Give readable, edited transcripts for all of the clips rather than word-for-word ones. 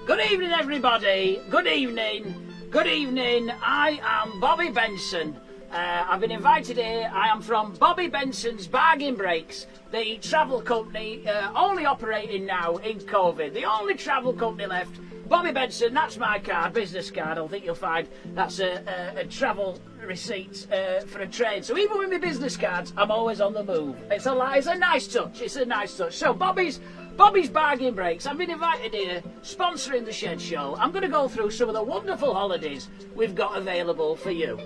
Good evening, everybody. Good evening. Good evening. I am Bobby Benson. I've been invited here. I am from Bobby Benson's Bargain Breaks, the travel company only operating now in COVID. The only travel company left. Bobby Benson, that's my card, business card. I think you'll find that's a travel receipt for a train. So even with my business cards, I'm always on the move. It's a nice touch. It's a nice touch. So Bobby's Bargain Breaks. I've been invited here, sponsoring the Shed Show. I'm going to go through some of the wonderful holidays we've got available for you.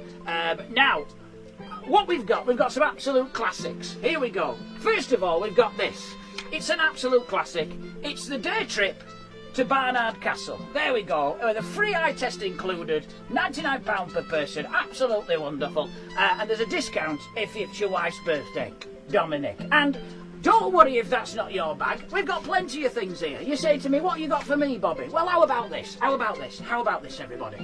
Now, what we've got some absolute classics. Here we go. First of all, we've got this. It's an absolute classic. It's the day trip to Barnard Castle. There we go. The free eye test included, £99 per person. Absolutely wonderful. And there's a discount if it's your wife's birthday, Dominic. And don't worry if that's not your bag. We've got plenty of things here. You say to me, what you got for me, Bobby? Well, how about this? How about this? How about this, everybody?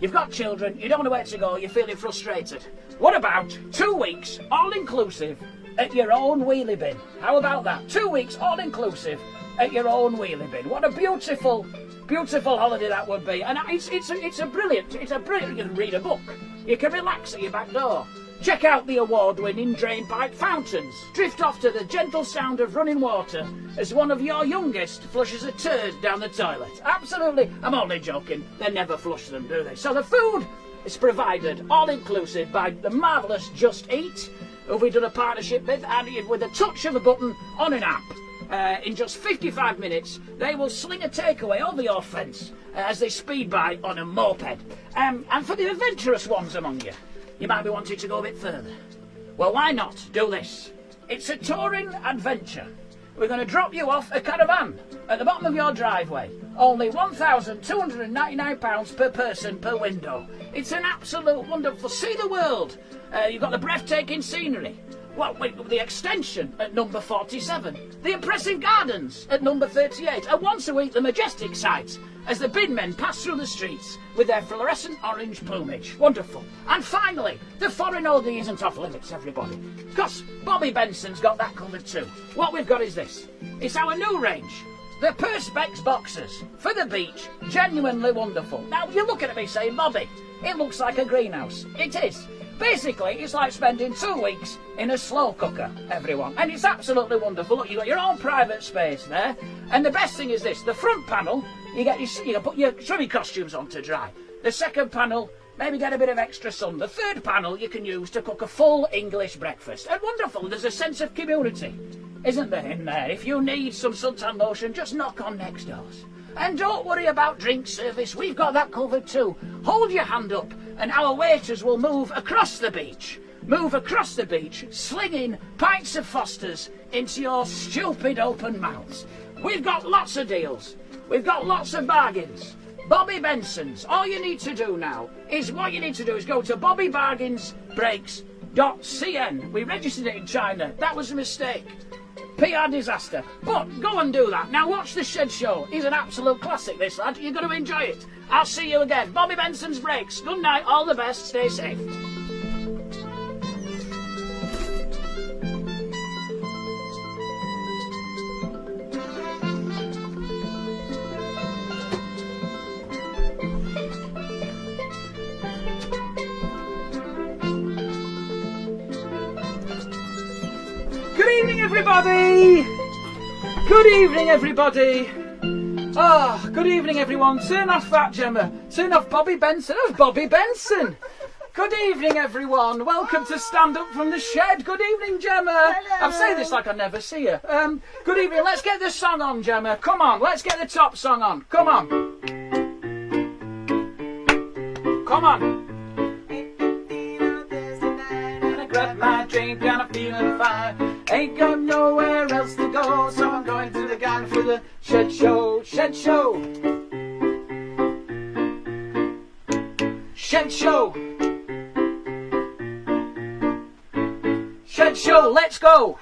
You've got children, you don't know where to go, you're feeling frustrated. What about 2 weeks, all-inclusive, at your own wheelie bin? How about that? 2 weeks, all-inclusive, at your own wheelie bin. What a beautiful, beautiful holiday that would be. And it's a brilliant, you can read a book. You can relax at your back door. Check out the award-winning drainpipe fountains. Drift off to the gentle sound of running water as one of your youngest flushes a turd down the toilet. Absolutely, I'm only joking. They never flush them, do they? So the food is provided, all-inclusive, by the marvellous Just Eat, who we've done a partnership with, and with a touch of a button on an app. In just 55 minutes, they will sling a takeaway over your fence as they speed by on a moped. And for the adventurous ones among you, you might be wanting to go a bit further. Well, why not do this? It's a touring adventure. We're going to drop you off a caravan at the bottom of your driveway. Only £1,299 per person per window. It's an absolute wonderful. See the world. You've got the breathtaking scenery. Well, the extension at number 47. The impressive gardens at number 38. And once a week, the majestic sights as the bin men pass through the streets with their fluorescent orange plumage. Wonderful. And finally, the foreign oldie isn't off limits, everybody. Because Bobby Benson's got that covered too. What we've got is this. It's our new range. The Perspex boxers for the beach. Genuinely wonderful. Now, you're looking at me saying, Bobby, it looks like a greenhouse. It is. Basically, it's like spending 2 weeks in a slow cooker, everyone. And it's absolutely wonderful. Look, you've got your own private space there. And the best thing is this. The front panel, you can put your swimming costumes on to dry. The second panel, maybe get a bit of extra sun. The third panel you can use to cook a full English breakfast. And wonderful, there's a sense of community, isn't there, in there? If you need some suntan lotion, just knock on next doors. And don't worry about drink service, we've got that covered too. Hold your hand up and our waiters will move across the beach, slinging pints of Fosters into your stupid open mouths. We've got lots of deals, we've got lots of bargains. Bobby Benson's. All you need to do now is go to bobbybargainsbreaks.cn. We registered it in China. That was a mistake. PR disaster. But go and do that. Now watch the Shed Show. He's an absolute classic, this lad. You're going to enjoy it. I'll see you again. Bobby Benson's Breaks. Good night. All the best. Stay safe. Good evening, everybody! Good evening, everybody! Ah, good evening, everyone. Turn off that, Jemma. Turn off Bobby Benson. Oh, Bobby Benson! Good evening, everyone. Welcome to Stand Up From The Shed. Good evening, Jemma. Hello. I'm saying this like I never see you. Good evening. Let's get the song on, Jemma. Come on, let's get the top song on. Come on. Come on. And I grab my drink and I'm feeling fine. Ain't got nowhere else to go, so I'm going to the gang for the shed show. Shed show. Shed show. Shed show, let's go.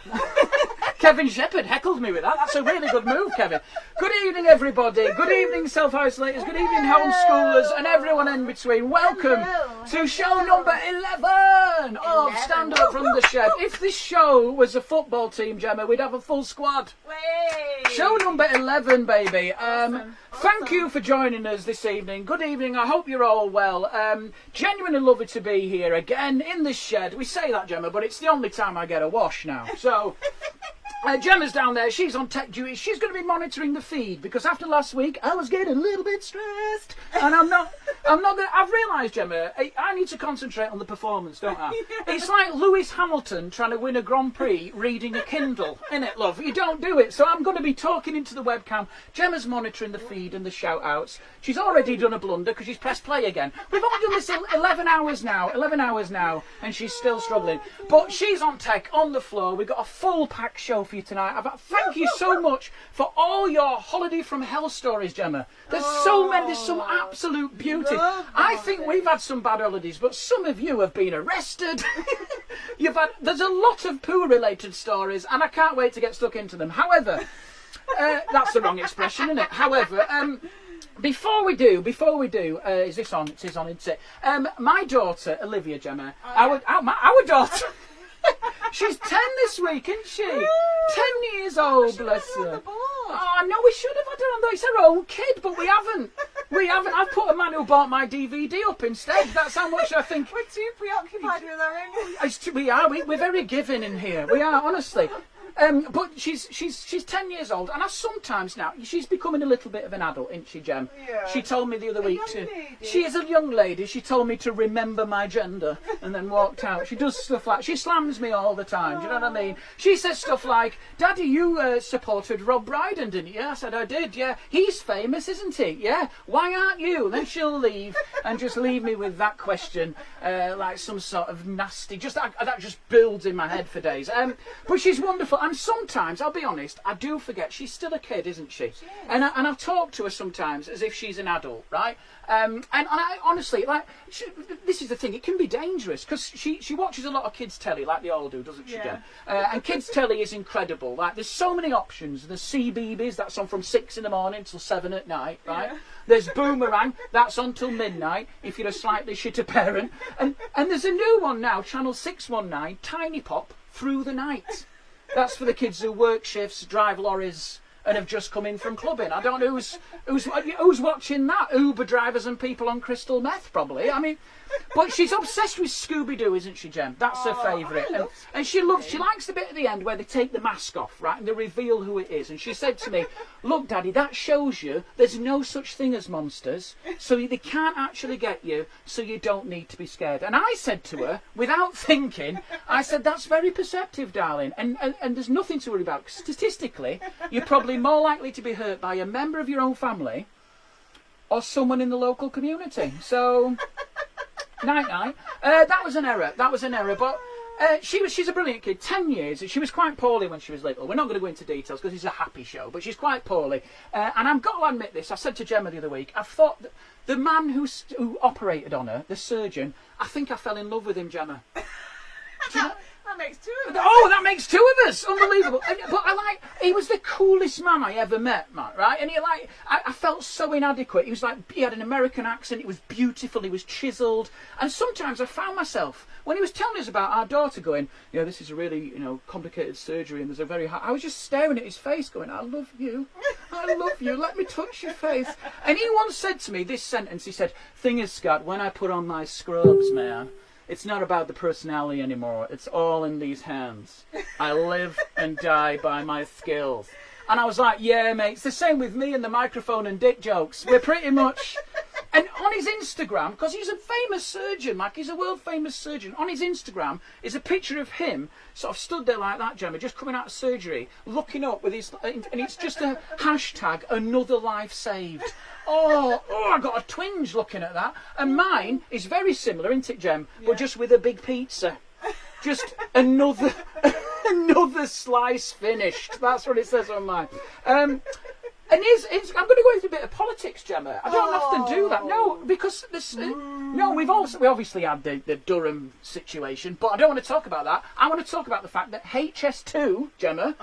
Kevin Shepherd heckled me with that. That's a really good move, Kevin. Good evening, everybody. Good evening, self-isolators. Good evening, homeschoolers and everyone in between. Welcome to show number 11 of Stand Up From the Shed. If this show was a football team, Jemma, we'd have a full squad. Way. Show number 11, baby. Awesome. Thank you for joining us this evening. Good evening. I hope you're all well. Genuinely lovely to be here again in this shed. We say that, Jemma, but it's the only time I get a wash now. So... Gemma's down there, she's on tech duty, she's going to be monitoring the feed because after last week I was getting a little bit stressed and I've realised, Jemma, I need to concentrate on the performance, don't I? Yeah. It's like Lewis Hamilton trying to win a Grand Prix reading a Kindle, innit, love? You don't do it, so I'm going to be talking into the webcam. Gemma's monitoring the feed and the shout outs. She's already done a blunder because she's pressed play again. We've only done this 11 hours now and she's still struggling, but she's on tech, on the floor. We've got a full pack show for you tonight. Thank you so much for all your holiday from hell stories, Jemma. There's so many, there's some absolute beauty. I think we've had some bad holidays, but some of you have been arrested. There's a lot of poo related stories and I can't wait to get stuck into them. However, that's the wrong expression, isn't it? However, before we do, is this on? It is on, isn't it? My daughter, Olivia, Jemma, our daughter, she's 10 this week, isn't she? 10 years old, bless her. Oh, no, we should have had her on though. It's her own kid, but we haven't. I've put a man who bought my DVD up instead. That's how much I think. We're too preoccupied with our own. We are. We're very giving in here. We are, honestly. But she's 10 years old, and I sometimes now she's becoming a little bit of an adult, isn't she, Jem? Yeah. She told me the other week she is a young lady. She told me to remember my gender, and then walked out. She does stuff like she slams me all the time. Do you know what I mean? She says stuff like, "Daddy, you supported Rob Brydon, didn't you?" I said, "I did. Yeah, he's famous, isn't he? Yeah. Why aren't you?" And then she'll leave and just leave me with that question, like some sort of nasty. That just builds in my head for days. But she's wonderful. And sometimes, I'll be honest, I do forget she's still a kid, isn't she? And I talk to her sometimes as if she's an adult, right? And I honestly, this is the thing, it can be dangerous because she watches a lot of kids' telly, like they all do, doesn't she, Jen? And kids' telly is incredible. Like, there's so many options. There's CBeebies, that's on from 6 in the morning till 7 at night, right? Yeah. There's Boomerang, that's on till midnight if you're a slightly shitter parent. And there's a new one now, channel 619, Tiny Pop, Through the Night. That's for the kids who work shifts, drive lorries, and have just come in from clubbing. I don't know who's watching that. Uber drivers and people on crystal meth, probably. I mean, but she's obsessed with Scooby-Doo, isn't she, Jem? That's her favourite. And she likes the bit at the end where they take the mask off, right, and they reveal who it is. And she said to me, "Look, Daddy, that shows you there's no such thing as monsters, so they can't actually get you, so you don't need to be scared." And I said to her, without thinking, I said, "That's very perceptive, darling, and there's nothing to worry about. Statistically, you're probably more likely to be hurt by a member of your own family or someone in the local community." So... Night. That was an error. But she's a brilliant kid. 10 years. She was quite poorly when she was little. We're not going to go into details because it's a happy show. But she's quite poorly. And I've got to admit this. I said to Jemma the other week, I thought that the man who operated on her, the surgeon, I think I fell in love with him, Jemma. That makes two of us. Oh, that makes two of us. Unbelievable. But he was the coolest man I ever met, man, right? And I felt so inadequate. He had an American accent. It was beautiful. He was chiseled. And sometimes I found myself, when he was telling us about our daughter going, this is a really, complicated surgery and there's a very high... I was just staring at his face going, "I love you. I love you. Let me touch your face." And he once said to me this sentence. He said, "Thing is, Scott, when I put on my scrubs, man, it's not about the personality anymore. It's all in these hands. I live and die by my skills." And I was like, "Yeah, mate, it's the same with me and the microphone and dick jokes. We're pretty much..." And on his Instagram, because he's a famous surgeon, like he's a world famous surgeon, on his Instagram is a picture of him sort of stood there like that, Jemma, just coming out of surgery, looking up with his... And it's just a hashtag, another life saved. Oh, I got a twinge looking at that. And mine is very similar, isn't it, Jem? Yeah. But just with a big pizza. Just another Another slice finished. That's what it says on mine. And I'm going to go into a bit of politics, Jemma. I don't often do that. No, because we've obviously had the Durham situation, but I don't want to talk about that. I want to talk about the fact that HS2, Jemma,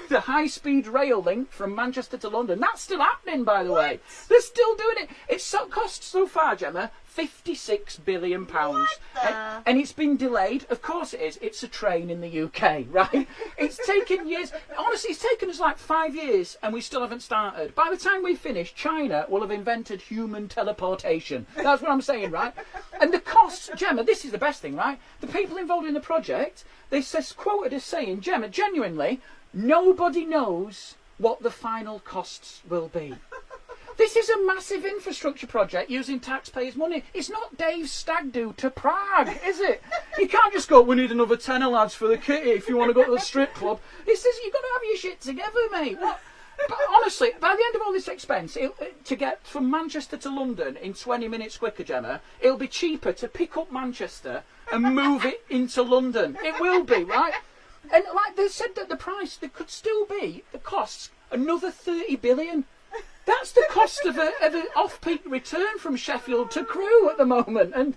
the high-speed rail link from Manchester to London, that's still happening, by the way. They're still doing it. It's cost so far, Jemma, £56 billion. And it's been delayed. Of course it is. It's a train in the UK, right? It's taken years. Honestly, it's taken us like 5 years and we still haven't started. By the time we finish, China will have invented human teleportation. That's what I'm saying, right? And the costs, Jemma, this is the best thing, right? The people involved in the project, they quoted as saying, Jemma, genuinely, nobody knows what the final costs will be. This is a massive infrastructure project using taxpayers' money. It's not Dave's stag do to Prague, is it? You can't just go, we need another tenner, lads, for the kitty if you want to go to the strip club. It says you've got to have your shit together, mate. What? But honestly, by the end of all this expense, to get from Manchester to London in 20 minutes quicker, Jemma, it'll be cheaper to pick up Manchester and move it into London. It will be, right? And like they said that the price, there could still be, the costs, another 30 billion. That's the cost of an off-peak return from Sheffield to Crewe at the moment, and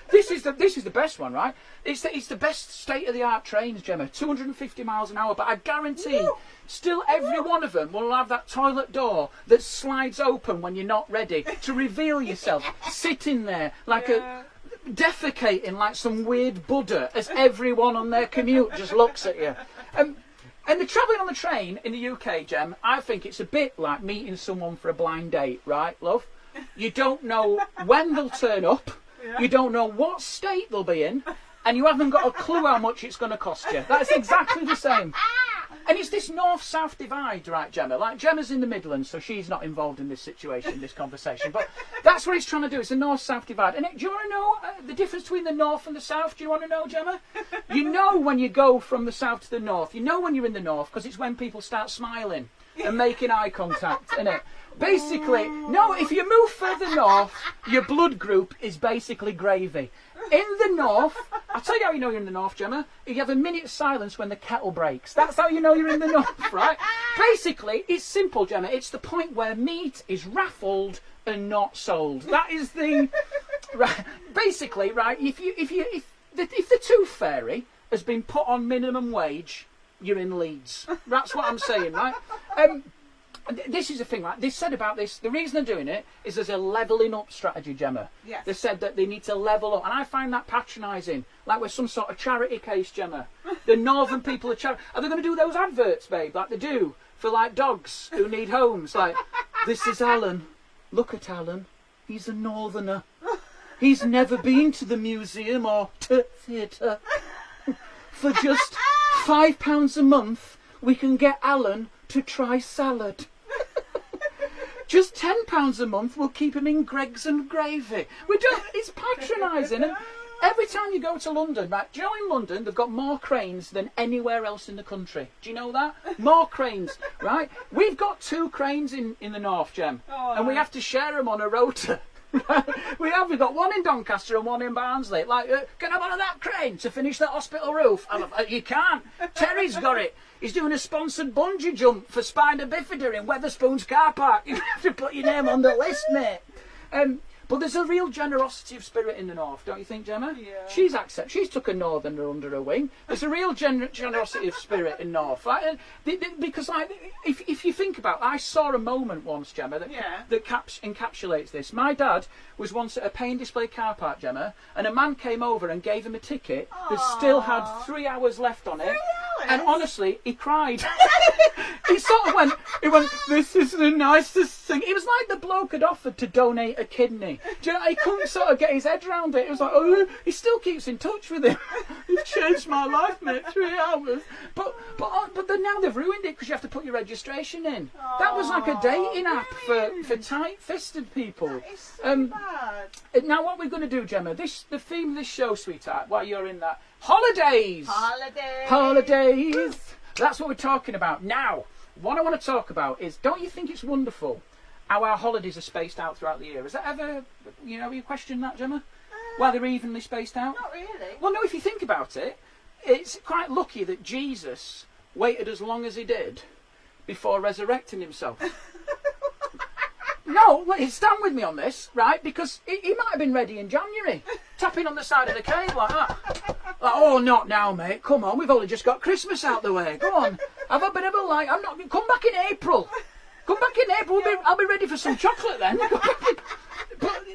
this is the best one, right? It's the best state-of-the-art trains, Jemma, 250 miles an hour. But I guarantee, still every one of them will have that toilet door that slides open when you're not ready to reveal yourself, sitting there like defecating like some weird Buddha as everyone on their commute just looks at you. And the travelling on the train in the UK, Jem, I think it's a bit like meeting someone for a blind date, right, love? You don't know when they'll turn up, you don't know what state they'll be in, and you haven't got a clue how much it's going to cost you. That's exactly the same. And it's this north-south divide, right, Jemma? Like, Gemma's in the Midlands, so she's not involved in this situation, this conversation. But that's what he's trying to do. It's a north-south divide. And do you want to know the difference between the north and the south? Do you want to know, Jemma? You know when you go from the south to the north. You know when you're in the north, because it's when people start smiling and making eye contact, innit? Basically, no, if you move further north, your blood group is basically gravy. In the north, I'll tell you how you know you're in the north, Jemma. You have a minute's silence when the kettle breaks. That's how you know you're in the north, right? Basically, it's simple, Jemma. It's the point where meat is raffled and not sold. That is the... Right, basically, right, if the Tooth Fairy has been put on minimum wage, you're in Leeds. That's what I'm saying, right? This is the thing, right? They said about this, the reason they're doing it is there's a levelling up strategy, Jemma. Yes. They said that they need to level up, and I find that patronising, like we're some sort of charity case, Jemma. The northern people are charity. Are they going to do those adverts, babe, like they do for like dogs who need homes? Like, this is Alan. Look at Alan. He's a northerner. He's never been to the museum or to theatre. For just £5 a month, we can get Alan to try salad. Just £10 a month will keep him in Greggs and gravy. It's patronising. And every time you go to London, right? Do you know in London they've got more cranes than anywhere else in the country? Do you know that? More cranes, right? We've got 2 cranes in the north, Jem, and we have to share them on a rota. We've got one in Doncaster and one in Barnsley. Like, can I borrow that crane to finish that hospital roof? You can't. Terry's got it. He's doing a sponsored bungee jump for Spider Bifida in Wetherspoon's car park. You have to put your name on the list, mate. But there's a real generosity of spirit in the north, don't you think, Jemma? Yeah. She's took a northerner under her wing. There's a real generosity of spirit in north, right? Because, like, if you think about it, I saw a moment once, Jemma, that encapsulates this. My dad was once at a pay and display car park, Jemma, and a man came over and gave him a ticket that still had 3 hours left on it. 3 hours? And honestly, he cried. He sort of went, this is the nicest thing. It was like the bloke had offered to donate a kidney. Do you know, he couldn't sort of get his head around it. It was like, oh, he still keeps in touch with him. You've changed my life, mate, 3 hours. But then now they've ruined it because you have to put your registration in. That was like a dating app for tight-fisted people. That is so bad. Now what we're going to do, Jemma, the theme of this show, sweetheart, while you're in that, holidays! Holidays! That's what we're talking about. Now, what I want to talk about is, don't you think it's wonderful how our holidays are spaced out throughout the year? Has that ever, you question that, Jemma? Why they're evenly spaced out? Not really. Well, no, if you think about it, it's quite lucky that Jesus waited as long as he did before resurrecting himself. No, stand with me on this, right? Because he might have been ready in January, tapping on the side of the cave like that. Like, oh, not now, mate. Come on, we've only just got Christmas out the way. Go on, have a bit of a light. I'm not. Come back in April. Come back in April. I'll be ready for some chocolate then. But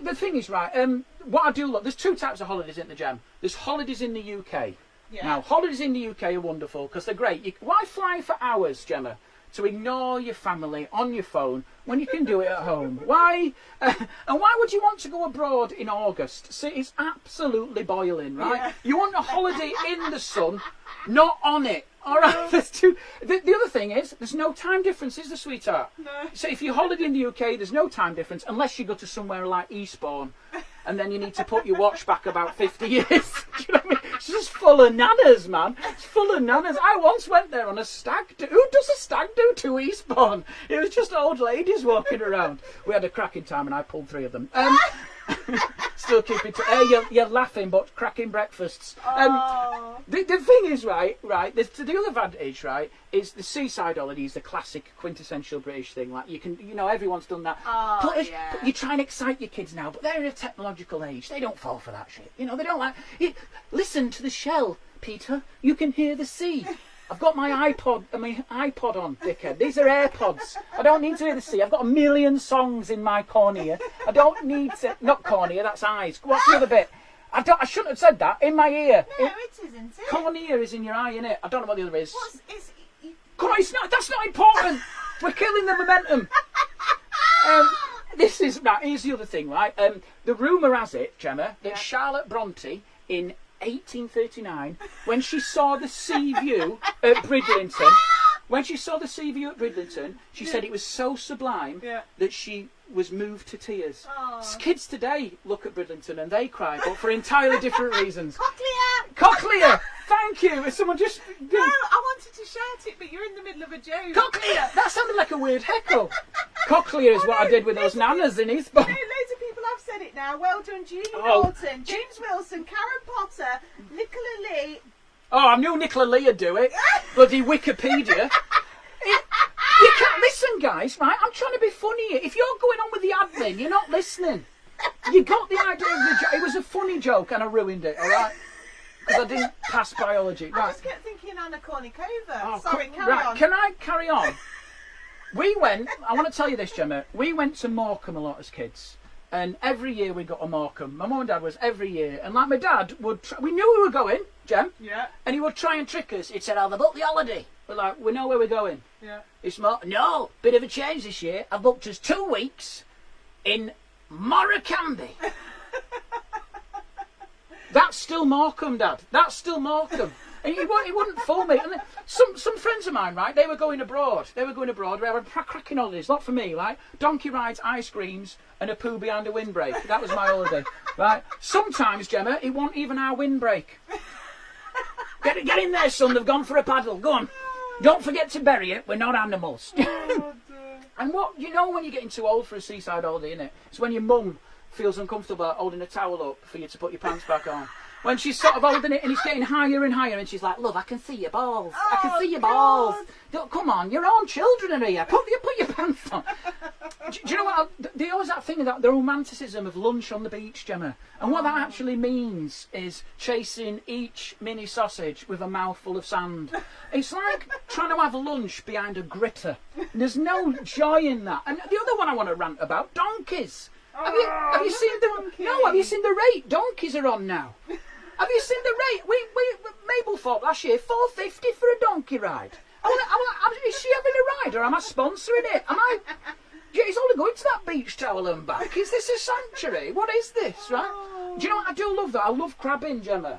the thing is, right? What I do look. There's two types of holidays in the Gem. There's holidays in the UK. Yeah. Now, holidays in the UK are wonderful because they're great. Why fly for hours, Gemma, to ignore your family on your phone when you can do it at home? Why? And why would you want to go abroad in August? See, it's absolutely boiling, right? Yeah. You want a holiday in the sun, not on it. All right, there's two. The other thing is, there's no time difference, is there, sweetheart? No. So if you holiday in the UK, there's no time difference unless you go to somewhere like Eastbourne, and then you need to put your watch back about 50 years. Do you know what I mean? It's just full of nanas, man. It's full of nanas. I once went there on a stag do. Who does a stag do to Eastbourne? It was just old ladies walking around. We had a cracking time, and I pulled 3 of them. Still keeping you're laughing, but cracking breakfasts. The thing is, right, the other advantage, right, is the seaside holidays, the classic quintessential British thing. Like, everyone's done that. But you try and excite your kids now, but they're in a technological age. They don't fall for that shit. They don't like it. Listen to the shell, Peter. You can hear the sea. I've got my iPod on, dickhead. These are AirPods. I don't need to hear the sea. I've got a million songs in my cornea. I don't need to... Not cornea, that's eyes. What's the other bit? I shouldn't have said that. In my ear. No, it isn't it? Cornea is in your eye, innit? I don't know what the other is. Come on, it's not. That's not important. We're killing the momentum. This is... Right, here's the other thing, right? The rumour has it, Gemma, that Charlotte Bronte in 1839, when she saw the sea view at Bridlington, she said it was so sublime that she was moved to tears. Kids today look at Bridlington and they cry, but for entirely different reasons. Cochlea! Thank you! Is someone just... No, I wanted to shout it, but you're in the middle of a joke. Cochlea! That sounded like a weird heckle. Cochlea is what I did with those nanas in Eastbourne. No, loads of people have said it now. Well done, Julie Norton, James Wilson, Karen Potter, Nicola Lee. Oh, I knew Nicola Lee would do it. Bloody Wikipedia. You can't listen, guys, right? I'm trying to be funny here. If you're going on with the admin, you're not listening. You got the idea of the joke. It was a funny joke and I ruined it, all right? Because I didn't pass biology. Right. I just kept thinking Anna Kournikova. Oh, sorry, carry on. Can I carry on? I want to tell you this, Gemma. We went to Morecambe a lot as kids. And every year we got a Morecambe. My mum and dad was every year. And like my dad would... we knew we were going, Gem. Yeah. And he would try and trick us. He'd say, I'll book the holiday. We're like, we know where we're going. Yeah. It's no, bit of a change this year. I've booked us 2 weeks in Morecambe. That's still Morecambe, Dad. That's still Morecambe. And he wouldn't fool me. And some friends of mine, right, they were going abroad. We were cracking holidays. Not for me, right? Donkey rides, ice creams, and a poo behind a windbreak. That was my holiday, right? Sometimes, Gemma, it wasn't even our windbreak. Get in there, son. They've gone for a paddle. Go on. Don't forget to bury it. We're not animals. And when you're getting too old for a seaside holiday, innit? It's when your mum feels uncomfortable holding a towel up for you to put your pants back on. When she's sort of holding it and it's getting higher and higher and she's like, love, I can see your balls. I can see your balls. Come on, your own children are here. Put your pants on. Do you know what? They always that thing about the romanticism of lunch on the beach, Gemma. And what that actually means is chasing each mini sausage with a mouthful of sand. It's like trying to have lunch behind a gritter. There's no joy in that. And the other one I want to rant about, donkeys. Have you seen have you seen the rate donkeys are on now? Have you seen the rate? We Mablethorpe last year, $4.50 for a donkey ride. Is she having a ride or am I sponsoring it? It's only going to that beach towel and back. Is this a sanctuary? What is this, right? Do you know what I do love that? I love crabbing, Gemma.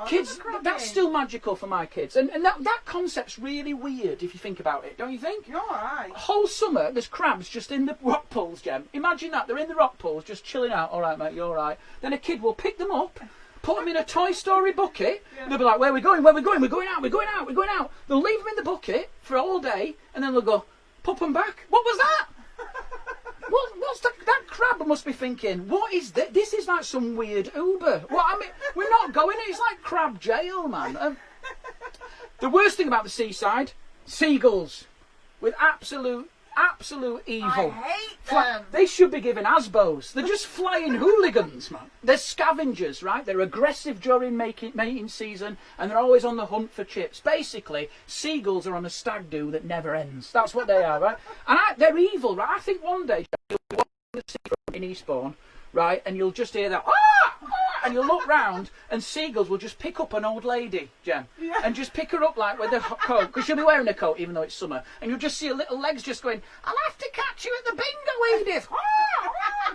Kids, that's still magical for my kids. And that concept's really weird if you think about it, don't you think? You're right. Whole summer, there's crabs just in the rock pools, Gem. Imagine that. They're in the rock pools, just chilling out. All right, mate, you're all right. Then a kid will pick them up, put them in a Toy Story bucket. Yeah. They'll be like, where are we going? We're going out. They'll leave them in the bucket for all day, and then they'll go, pop them back. What was that? What's that crab must be thinking, what is this? This is like some weird Uber. What, I mean, we're not going, it's like crab jail, man. The worst thing about the seaside, seagulls. With absolute evil. I hate them. They should be given ASBOs. They're just flying hooligans, man. They're scavengers, right? They're aggressive during mating season, and they're always on the hunt for chips. Basically, seagulls are on a stag do that never ends. That's what they are, right? And they're evil, right? I think one day you'll be watching the sea in Eastbourne, right? And you'll just hear that, ah! And you'll look round, and seagulls will just pick up an old lady, Jem, and just pick her up like with a coat, because she'll be wearing a coat even though it's summer, and you'll just see her little legs just going, I'll have to catch you at the bingo, Edith.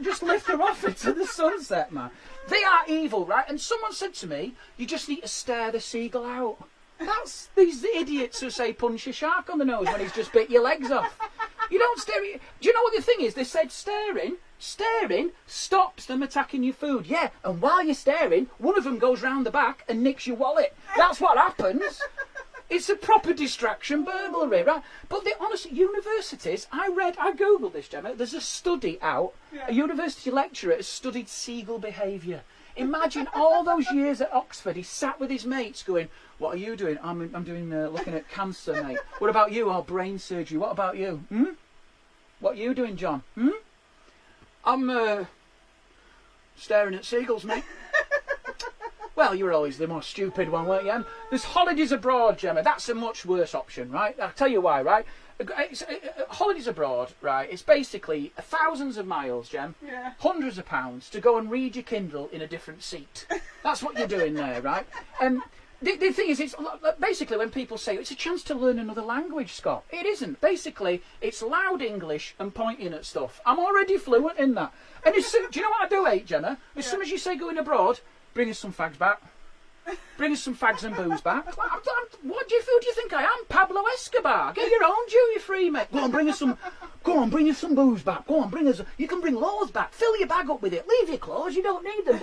Just lift her off into the sunset, man. They are evil, right? And someone said to me, you just need to stare the seagull out. That's these idiots who say punch a shark on the nose when he's just bit your legs off. You don't stare at... Do you know what the thing is? They said staring stops them attacking your food. Yeah, and while you're staring, one of them goes round the back and nicks your wallet. That's what happens. It's a proper distraction burglary, right? But honestly, universities, I googled this, Jemma. There's a study out. A university lecturer has studied seagull behaviour. Imagine all those years at Oxford, he sat with his mates going, what are you doing? I'm doing looking at cancer, mate. What about you? Oh, brain surgery. What about you? What are you doing, John? I'm staring at seagulls, mate. Well, you were always the more stupid one, weren't you? And there's holidays abroad, Jemma. That's a much worse option, right? I'll tell you why, right? Holidays abroad, right? It's basically thousands of miles, Jem. Yeah. Hundreds of pounds to go and read your Kindle in a different seat. That's what you're doing there, right? The thing is, it's basically when people say it's a chance to learn another language, Scott. It isn't. Basically, it's loud English and pointing at stuff. I'm already fluent in that. And do you know what I do hate, Jenna? As soon as you say going abroad, bring us some fags back. Bring us some fags and booze back. Who do you think I am? Pablo Escobar. Get your own duty free, mate. Go on, bring us some booze back. Go on, you can bring loads back. Fill your bag up with it. Leave your clothes, you don't need them.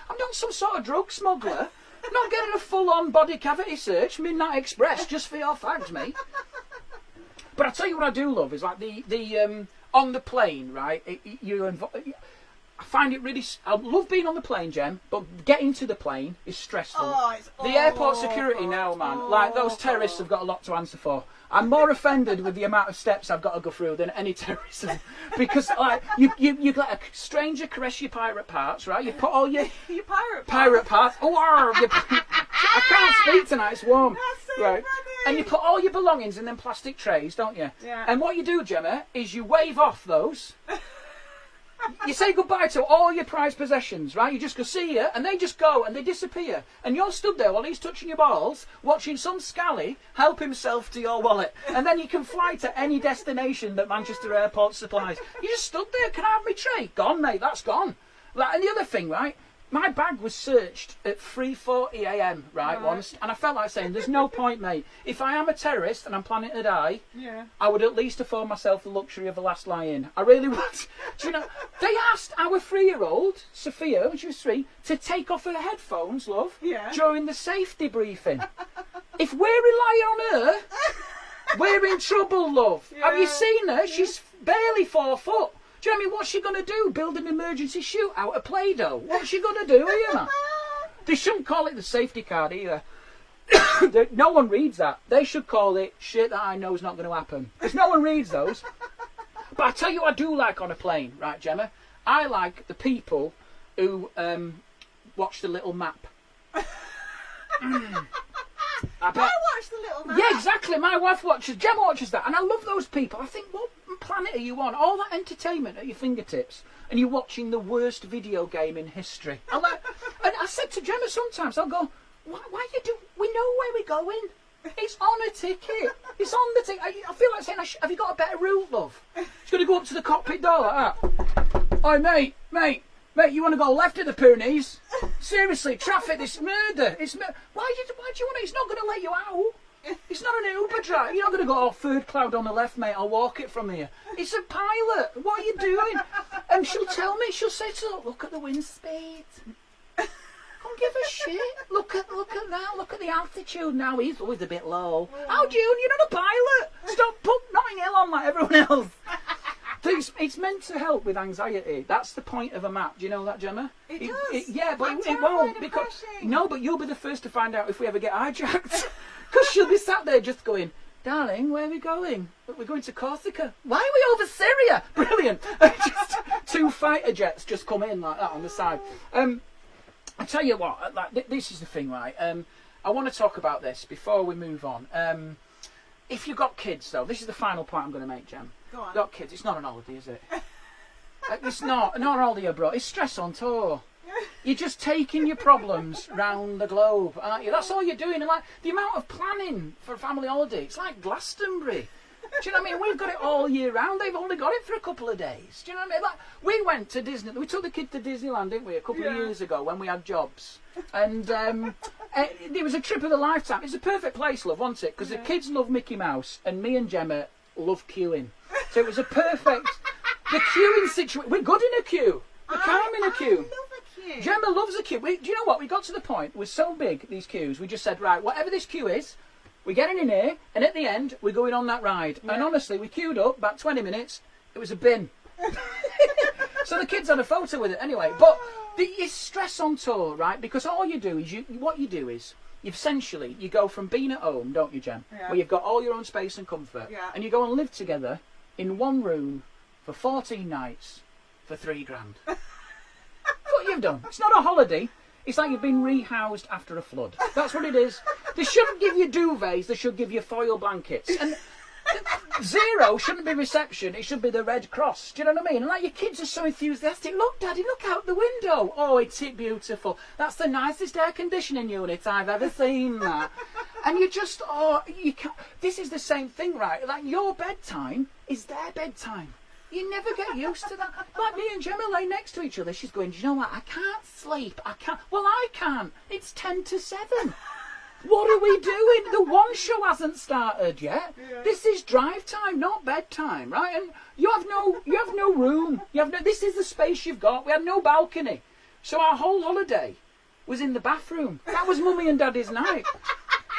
I'm not some sort of drug smuggler. I'm not getting a full-on body cavity search, Midnight Express, just for your fags, mate. But I tell you what I do love is like the on the plane, right? I find it really... I love being on the plane, Jem, but getting to the plane is stressful. The airport security now, man, like those terrorists have got a lot to answer for. I'm more offended with the amount of steps I've got to go through than any terrorism. Because, like, you let a stranger caress your pirate parts, right? You put all your pirate parts. I can't speak tonight, it's warm. That's so right. funny. And you put all your belongings in them plastic trays, don't you? Yeah. And what you do, Jemma, is you wave off those. You say goodbye to all your prized possessions, right? You just go, see ya, and they just go and they disappear. And you're stood there while he's touching your balls, watching some scally help himself to your wallet. And then you can fly to any destination that Manchester Airport supplies. You just stood there, can I have my tray? Gone, mate, that's gone. Like, and the other thing, right? My bag was searched at 3:40 a.m, right, once, and I felt like saying, there's no point, mate. If I am a terrorist and I'm planning to die, I would at least afford myself the luxury of a last lie-in. I really would. Do you know, they asked our 3-year-old, Sophia, when she was 3, to take off her headphones, love, during the safety briefing. If we're relying on her, we're in trouble, love. Yeah. Have you seen her? She's barely 4 foot. Do you know what I mean? What's she going to do? Build an emergency chute out of Play-Doh? What's she going to do here, man? They shouldn't call it the safety card either. No one reads that. They should call it shit that I know is not going to happen. Because no one reads those. But I tell you what I do like on a plane, right, Jemma? I like the people who watch the little map. I watch the little map. Yeah, exactly. My wife watches, Jemma watches that. And I love those people. I think, what planet are you on? All that entertainment at your fingertips. And you're watching the worst video game in history. And I said to Jemma sometimes, I'll go, why you do? We know where we're going. It's on a ticket. It's on the ticket. I feel like saying, have you got a better route, love? She's going to go up to the cockpit door like that. Oi, mate, you want to go left at the Pyrenees? Seriously, traffic, this murder. Why do you want it? He's not going to let you out. It's not an Uber drive. You're not going to go, third cloud on the left, mate, I'll walk it from here. It's a pilot. What are you doing? And she'll tell me, she'll say to her, look at the wind speed. Don't give a shit. Look at that. Look at the altitude now. He's always a bit low. How do you're not a pilot. Stop put Notting Hill on like everyone else. It's meant to help with anxiety. That's the point of a map. Do you know that, Gemma? It does. Yeah, but I'm it won't. terrified of Because crashing. no, but you'll be the first to find out if we ever get hijacked. Because she'll be sat there just going, darling, where are we going? We're going to Corsica. Why are we over Syria? Brilliant. Just 2 fighter jets just come in like that on the side. I tell you what, like, this is the thing, right? I want to talk about this before we move on. If you've got kids, though, this is the final point I'm going to make, Jem. Go on. Got kids, it's not an holiday, is it? It's not an holiday abroad. It's stress on tour. You're just taking your problems round the globe, aren't you? That's all you're doing. And like the amount of planning for a family holiday, it's like Glastonbury. Do you know what I mean? We've got it all year round. They've only got it for a couple of days. Do you know what I mean? Like, we went to Disney. We took the kid to Disneyland, didn't we, a couple of years ago when we had jobs. And it was a trip of a lifetime. It's a perfect place, love, wasn't it? Because the kids love Mickey Mouse and me and Jemma love queuing. So it was a perfect... The queuing situation... We're good in a queue. We're calm in a queue. I love a queue. Jemma loves a queue. Do you know what? We got to the point, we're so big, these queues, we just said, right, whatever this queue is, we're getting in here, and at the end, we're going on that ride. Yeah. And honestly, we queued up, about 20 minutes, it was a bin. So the kids had a photo with it anyway. But it's stress on tour, right? Because all you do is, you go from being at home, don't you, Jem? Yeah. Where you've got all your own space and comfort, and you go and live together in one room for 14 nights for $3,000. That's what you've done. It's not a holiday. It's like you've been rehoused after a flood. That's what it is. They shouldn't give you duvets. They should give you foil blankets. And zero shouldn't be reception. It should be the Red Cross. Do you know what I mean? And like your kids are so enthusiastic. Look, Daddy, look out the window. Oh, it's beautiful. That's the nicest air conditioning unit I've ever seen. That. And you just, you can't. This is the same thing, right? Like your bedtime is their bedtime. You never get used to that. Like me and Jemma lay next to each other. She's going, do you know what? I can't sleep. I can't. Well, I can't. It's 10 to 7. What are we doing? The one show hasn't started yet. Yeah. This is drive time, not bedtime, right? And you have no room. This is the space you've got. We had no balcony. So our whole holiday was in the bathroom. That was Mummy and Daddy's night.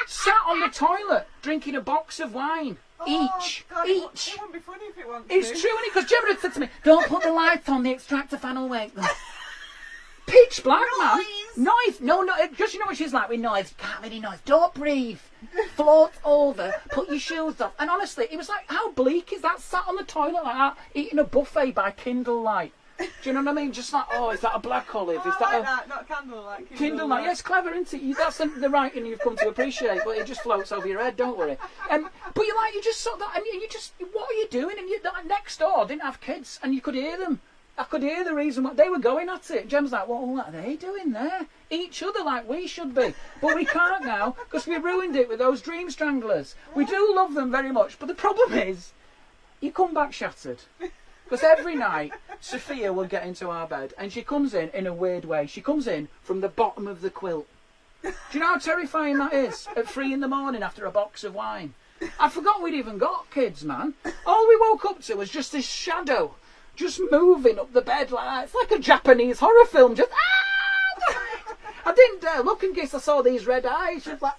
Sat on the toilet, drinking a box of wine. Each. It wouldn't be funny if it wasn't. It's true, isn't it? Because Jemma had said to me, don't put the lights on, the extractor fan will wake them. Pitch black, man. Noise. No, just you know what she's like with noise. Can't really noise. Don't breathe. Float over. Put your shoes off. And honestly, it was like, how bleak is that? Sat on the toilet like that, eating a buffet by candlelight. Do you know what I mean? Just like, is that a black olive? Is that not candlelight. Candlelight. Yeah, it's clever, isn't it? That's the writing you've come to appreciate, but it just floats over your head. Don't worry. But you just saw that, and you just, what are you doing? And next door didn't have kids, and you could hear them. I could hear the reason why they were going at it. Jem's like, well, what are they doing there? Each other like we should be. But we can't now because we ruined it with those dream stranglers. We do love them very much, but the problem is, you come back shattered. Because every night, Sophia will get into our bed and she comes in a weird way. She comes in from the bottom of the quilt. Do you know how terrifying that is? At 3 a.m. after a box of wine. I forgot we'd even got kids, man. All we woke up to was just this shadow. Just moving up the bed like that. It's like a Japanese horror film. Just, I didn't dare look in case I saw these red eyes. She was like,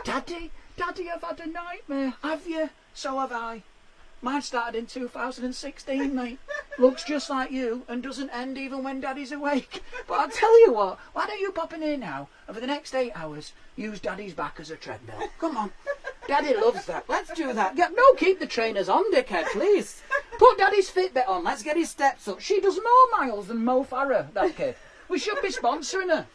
Daddy, I've had a nightmare. Have you? So have I. Mine started in 2016, mate. Looks just like you and doesn't end even when Daddy's awake. But I'll tell you what, why don't you pop in here now and for the next 8 hours use Daddy's back as a treadmill? Come on. Daddy loves that. Let's do that. Keep the trainers on, dickhead, please. Put Daddy's Fitbit on. Let's get his steps up. She does more miles than Mo Farah, that kid. We should be sponsoring her.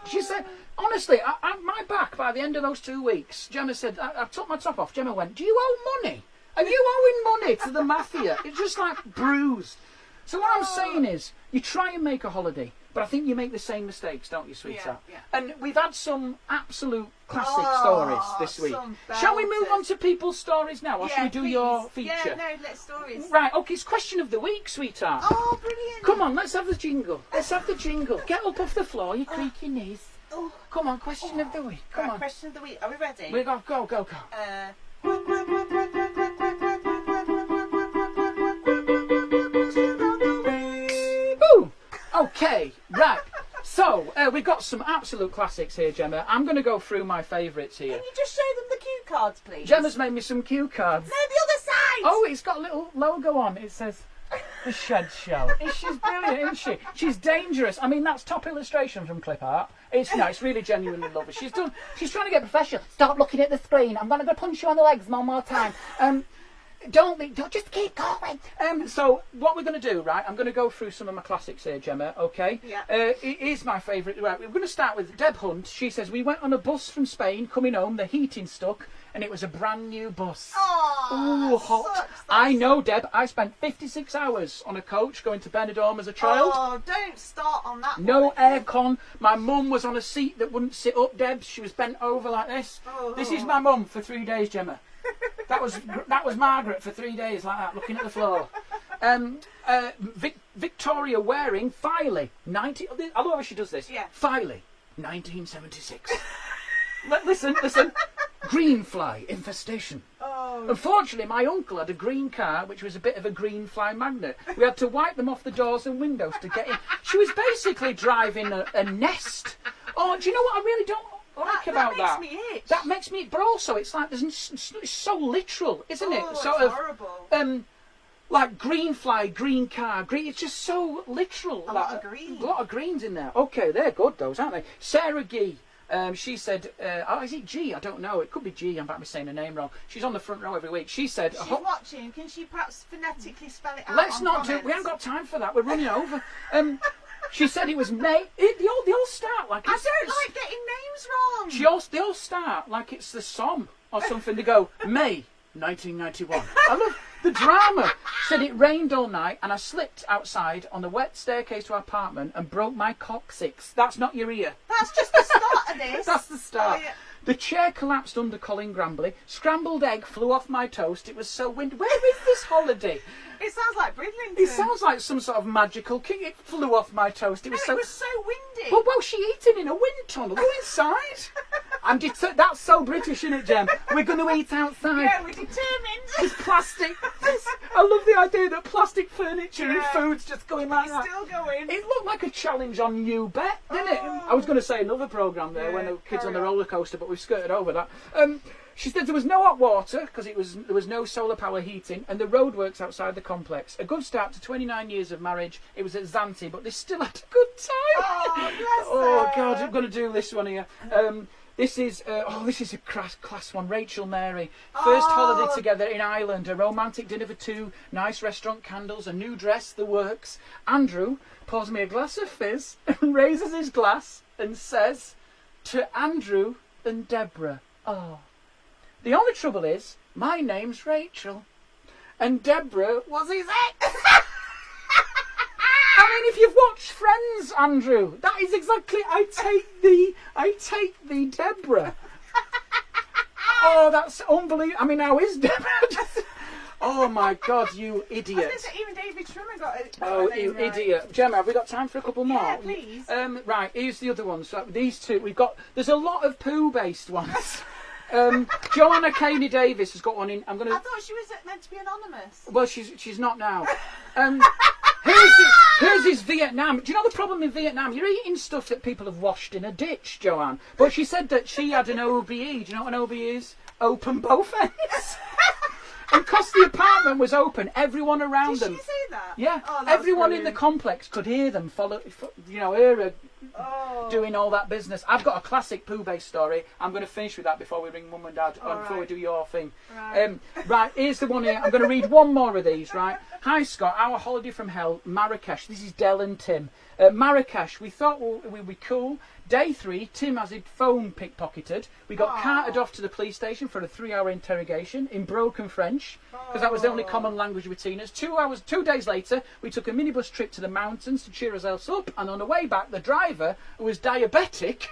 She said, honestly, my back by the end of those 2 weeks, Jemma said, I took my top off. Jemma went, do you owe money? Are you owing money to the mafia? It's just like bruised. So what I'm saying is, you try and make a holiday, but I think you make the same mistakes, don't you, sweetheart? Yeah. And we've had some absolute classic stories this week. Shall we move on to people's stories now, or should we do please. your feature? Yeah, no, let's stories. Right, okay, it's question of the week, sweetheart. Oh, brilliant. Come on, let's have the jingle. Get up off the floor, you creak your knees. Come on, question of the week. Come on. Question of the week. Are we ready? We go. Okay, right. So, we've got some absolute classics here, Jemma. I'm going to go through my favourites here. Can you just show them the cue cards, please? Gemma's made me some cue cards. No, the other Oh, it's got a little logo on. It says The Shed Show. She's brilliant, isn't she? She's dangerous. I mean, that's top illustration from clip art. It's really genuinely lovely. She's trying to get professional. Stop looking at the screen. I'm going to go punch you on the legs one more time. Don't just keep going. So what we're going to do, right? I'm going to go through some of my classics here, Jemma. Okay. Yeah. It is my favourite. Right. We're going to start with Deb Hunt. She says we went on a bus from Spain, coming home. The heating stuck, and it was a brand new bus. Oh, ooh, hot. I know, Deb. I spent 56 hours on a coach going to Benidorm as a child. Oh, don't start on that. No aircon. My mum was on a seat that wouldn't sit up, Deb. She was bent over like this. Oh. This is my mum for 3 days, Jemma. That was Margaret for 3 days like that, looking at the floor. Victoria Waring, Filey, 90. I love how she does this. Yeah. Filey, 1976. Listen. Green fly infestation. Oh. Unfortunately, my uncle had a green car, which was a bit of a green fly magnet. We had to wipe them off the doors and windows to get in. She was basically driving a nest. Oh, do you know what I really don't like about that? That makes me itch. That makes me, but also it's like it's so literal, isn't it? Oh, Sort it's of horrible. like green fly, green car, green. It's just so literal. A lot of green. A lot of greens in there. Okay, they're good those, aren't they? Sarah Gee. She said, is it G? I don't know. It could be G. I'm about to saying her name wrong. She's on the front row every week. She said... She's watching. Can she perhaps phonetically spell it out? Let's not do it. We haven't got time for that. We're running over. She said it was May. They all start like it's... I don't like getting names wrong. They all start like it's the Somme or something. They go, May 1991. I love the drama. Said it rained all night and I slipped outside on the wet staircase to our apartment and broke my coccyx. That's not your ear. That's just the start of this. That's the start. Oh, yeah. The chair collapsed under Colin Grambley. Scrambled egg flew off my toast. It was so windy. Where is this holiday? It sounds like Bridlington. It sounds like some sort of magical king. It flew off my toast. It was It was so windy. Well, she eating in a wind tunnel. Go inside. That's so British, isn't it, Jem? We're going to eat outside. Yeah, we're determined. It's plastic. I love the idea that plastic furniture and food's just going like that. Still going. It looked like a challenge on You Bet, didn't it? I was going to say another programme there when the kids on the roller coaster, but we've skirted over that. She said there was no hot water because there was no solar power heating, and the roadworks outside the complex. A good start to 29 years of marriage. It was at Zante, but they still had a good time. Oh, bless Oh her. God, I'm going to do this one here. This is a class one. Rachel Mary. First holiday together in Ireland. A romantic dinner for two. Nice restaurant candles. A new dress. The works. Andrew pours me a glass of fizz and raises his glass and says to Andrew and Deborah, "Oh, the only trouble is my name's Rachel, and Deborah was his ex." I mean, if you've watched Friends, Andrew, that is exactly. I take the Deborah. Oh, that's unbelievable. I mean, how is Deborah? Oh my God, you idiot! Even David Trimmer got it. Oh, you idiot, Jemma. Have we got time for a couple more? Yeah, please. Right, here's the other ones. So these two, we've got. There's a lot of poo-based ones. Joanna Caney Davis has got one in. I thought she was meant to be anonymous. Well, she's not now. Hers is Vietnam. Do you know the problem in Vietnam? You're eating stuff that people have washed in a ditch, Joanne. But she said that she had an OBE. Do you know what an OBE is? Open both ends. And because the apartment was open, everyone around them. Did she say that? Yeah. Oh, that's everyone in the brilliant. complex could hear them her doing all that business. I've got a classic poo-based story. I'm going to finish with that before we ring Mum and Dad, before we do your thing. Right. Right, here's the one here. I'm going to read one more of these, right? Hi, Scott. Our holiday from hell, Marrakesh. This is Del and Tim. Marrakesh, we thought we'd be cool. Day 3, Tim has his phone pickpocketed. We got carted off to the police station for a 3-hour interrogation in broken French, because that was the only common language between us. 2 days later, we took a minibus trip to the mountains to cheer ourselves up, and on the way back, the driver, who was diabetic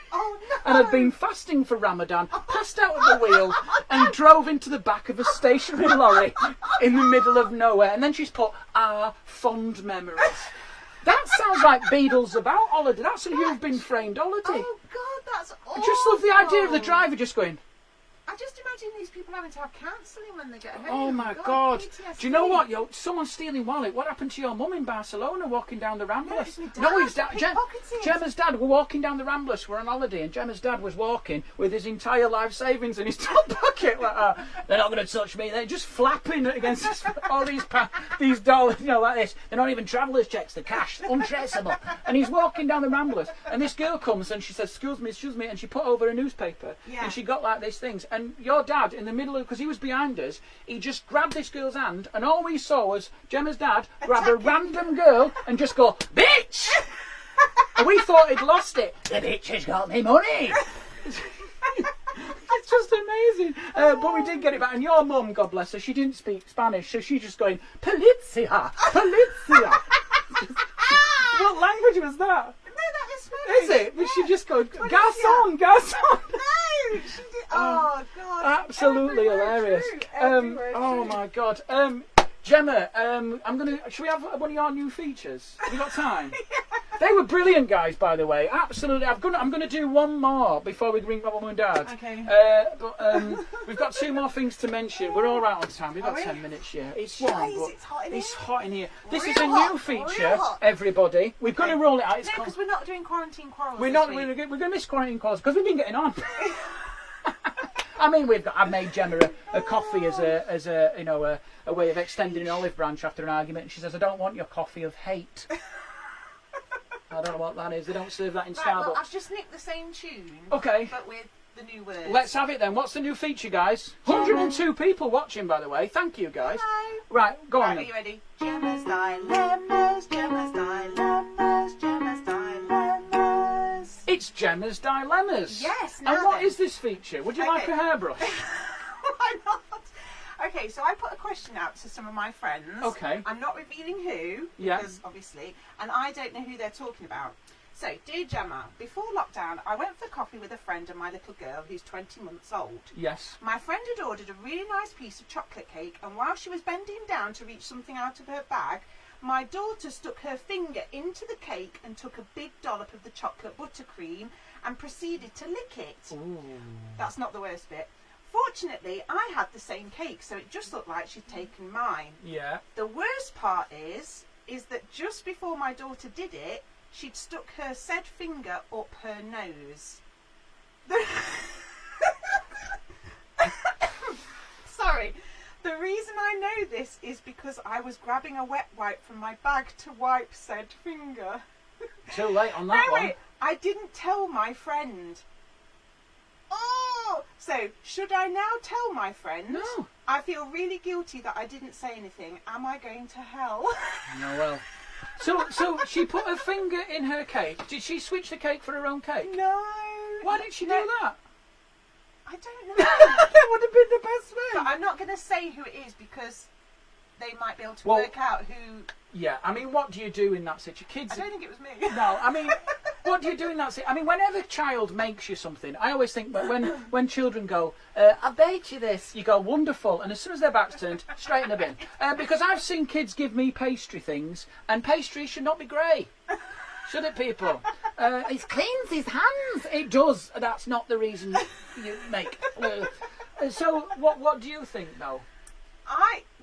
and had been fasting for Ramadan, passed out at the wheel and drove into the back of a stationary lorry in the middle of nowhere. And then she's put, "Our fond memories." That sounds like Beadle's About holiday. That's a You've Been Framed holiday. Oh God, that's awful. I just love the idea of the driver just going, I just imagine these people having to have counselling when they get home. Oh my God. PTSD. Do you know what? Someone's stealing wallet. What happened to your mum in Barcelona walking down the Ramblas? No, it's my No, dad. his dad. Pickpocketed. Gemma's dad were walking down the Ramblas. We're on holiday, and Gemma's dad was walking with his entire life savings in his top pocket. Like that. They're not going to touch me. They're just flapping against all these dollars, like this. They're not even travellers' checks. They're cash, untraceable. And he's walking down the Ramblas, and this girl comes and she says, excuse me, and she put over a newspaper, and she got like these things. And your dad, in the middle of, because he was behind us, he just grabbed this girl's hand, and all we saw was Gemma's dad grab a random girl and just go, bitch! And we thought he'd lost it. The bitch has got me money. It's just amazing. But we did get it back. And your mum, God bless her, she didn't speak Spanish, so she's just going, Polizia, Polizia. What language was that? No, that is Spanish. Is it? But she just goes, Garçon, Garçon. No, she did. Oh, God. Absolutely Every word hilarious. true. Every word Oh true. my God. Gemma, should we have one of your new features? Have you got time? They were brilliant, guys, by the way. Absolutely. I'm gonna do one more before we ring my mum and dad. Okay. But we've got 2 more things to mention. We're all right on time. We've got Are we? 10 minutes, yeah. It's warm, Guys, but it's hot in it's here. hot in here. This is Real a new hot, feature, real hot. everybody. We're going to roll it out. It's No, called- because we're not doing quarantine quarrels. we're this not. week. We're going to miss quarantine calls because we've been getting on. I mean, I've made Gemma a coffee as a way of extending an olive branch after an argument. And she says, "I don't want your coffee of hate." I don't know what that is. They don't serve that in Right, Starbucks. well, I've just nicked the same tune. Okay. But with the new words. Let's have it then. What's the new feature, guys? 102 people watching, by the way. Thank you, guys. Hello. Right, go on. Right, are you ready? Gemma's dilemmas, Gemma's dilemmas, Gemma's dilemmas. It's Gemma's Dilemmas. Yes, And now what then. is this feature? Would you like a hairbrush? Why not? Okay, so I put a question out to some of my friends. Okay. I'm not revealing who, Yeah. because obviously, and I don't know who they're talking about. So, dear Jemma, before lockdown, I went for coffee with a friend and my little girl who's 20 months old. Yes. My friend had ordered a really nice piece of chocolate cake, and while she was bending down to reach something out of her bag, my daughter stuck her finger into the cake and took a big dollop of the chocolate buttercream and proceeded to lick it. Ooh. That's not the worst bit. Fortunately, I had the same cake, so it just looked like she'd taken mine. Yeah. The worst part is that just before my daughter did it, she'd stuck her said finger up her nose. Sorry. The reason I know this is because I was grabbing a wet wipe from my bag to wipe said finger. Too late on that No, one. wait, I didn't tell my friend. Oh! So, should I now tell my friend? No. I feel really guilty that I didn't say anything. Am I going to hell? No, well. So she put her finger in her cake. Did she switch the cake for her own cake? No. Why did she do No, that? I don't know. That would have been the best But way. I'm not going to say who it is because they might be able to Well- work out who... Yeah, I mean, what do you do in that situation? I Kids. don't think it was me. No, I mean, what do you do in that situation? I mean, whenever a child makes you something, I always think that when children go, I baked you this, you go, wonderful, and as soon as their back's turned, straight in the bin. Because I've seen kids give me pastry things, and pastry should not be grey. Should it, people? It cleans his hands. It does. That's not the reason you make. So, what do you think, though?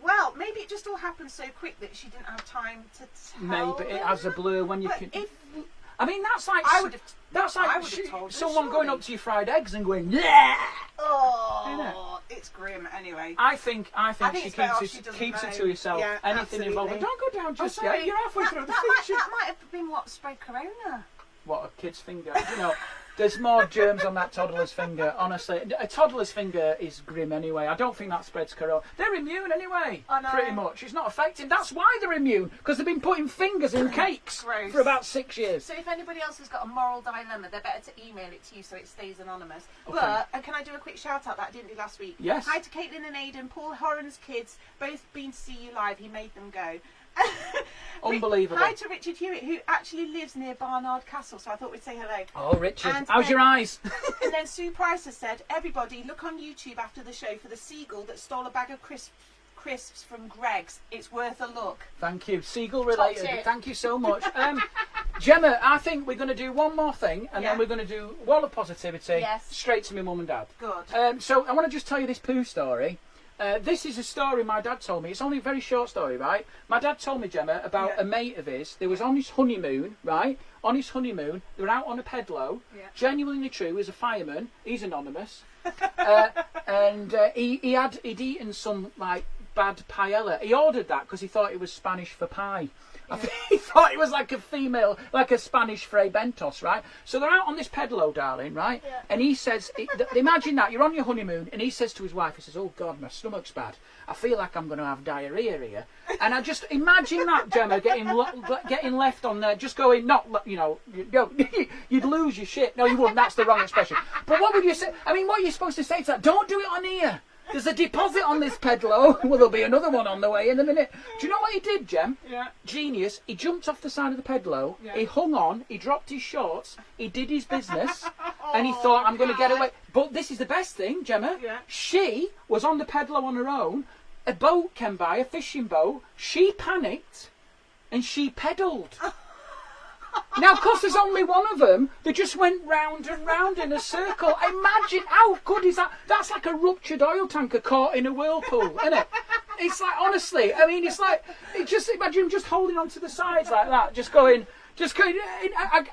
Well, maybe it just all happened so quick that she didn't have time to tell Maybe it them. has a blur when you But can. if I mean, that's like I would have, that's I like would have told her, someone going surely. up to your fried eggs and going, yeah. Oh, it's grim. Anyway, I think think she it's better off keeps she it doesn't know. to yourself. Yeah, Anything absolutely. involving. Don't go down just sorry. yet. You're halfway through the that feature. might have been what spread corona. What, a kid's finger? You know, there's more germs on that toddler's finger. Honestly, a toddler's finger is grim anyway. I don't think that spreads corona. They're immune anyway. I know. Pretty much. It's not affecting. That's why they're immune, because they've been putting fingers in cakes Gross. for about 6 years. So if anybody else has got a moral dilemma, they're better to email it to you so it stays anonymous. Okay. But, and can I do a quick shout out that I didn't do last week? Yes. Hi to Caitlin and Aidan, Paul Horan's kids, both been to see you live. He made them go. Unbelievable. Hi to Richard Hewitt, who actually lives near Barnard Castle, so I thought we'd say hello. Oh, Richard, And how's then- your eyes? And then Sue Price has said, everybody look on YouTube after the show for the seagull that stole a bag of crisps from Greg's. It's worth a look. Thank you. Seagull related. tip. Thank you so much. Gemma, I think we're going to do one more thing, and Yeah. then we're going to do wall of positivity, Yes. straight to my mum and dad. Good. So I want to just tell you this poo story. This is a story my dad told me. It's only a very short story, right? My dad told me, Gemma, about Yeah. a mate of his. They was on his honeymoon, right? On his honeymoon, they were out on a pedalo. Yeah. Genuinely true. He's a fireman. He's anonymous. And he'd eaten some like bad paella. He ordered that because he thought it was Spanish for pie. I think he thought it was like a female, like a Spanish Fray Bentos, right? So they're out on this pedalo, darling, right? Yeah. And he says, imagine that, you're on your honeymoon, and he says to his wife, he says, oh God, my stomach's bad. I feel like I'm going to have diarrhea here. And I just imagine that, Gemma, getting left on there, just going, you'd lose your shit. No, you wouldn't, that's the wrong expression. But what would you say? I mean, what are you supposed to say to that? Don't do it on here. There's a deposit on this pedalo. Well, there'll be another one on the way in a minute. Do you know what he did, Jem? Yeah. Genius. He jumped off the side of the pedalo. Yeah. He hung on. He dropped his shorts. He did his business. And he thought, I'm going to get away. But this is the best thing, Gemma. Yeah. She was on the pedalo on her own. A boat came by, a fishing boat. She panicked. And she pedalled. Now, of course, there's only one of them. They just went round and round in a circle. Imagine how good is that? That's like a ruptured oil tanker caught in a whirlpool, isn't it? It's like, honestly, I mean, it's like, just imagine him just holding on to the sides like that, just going.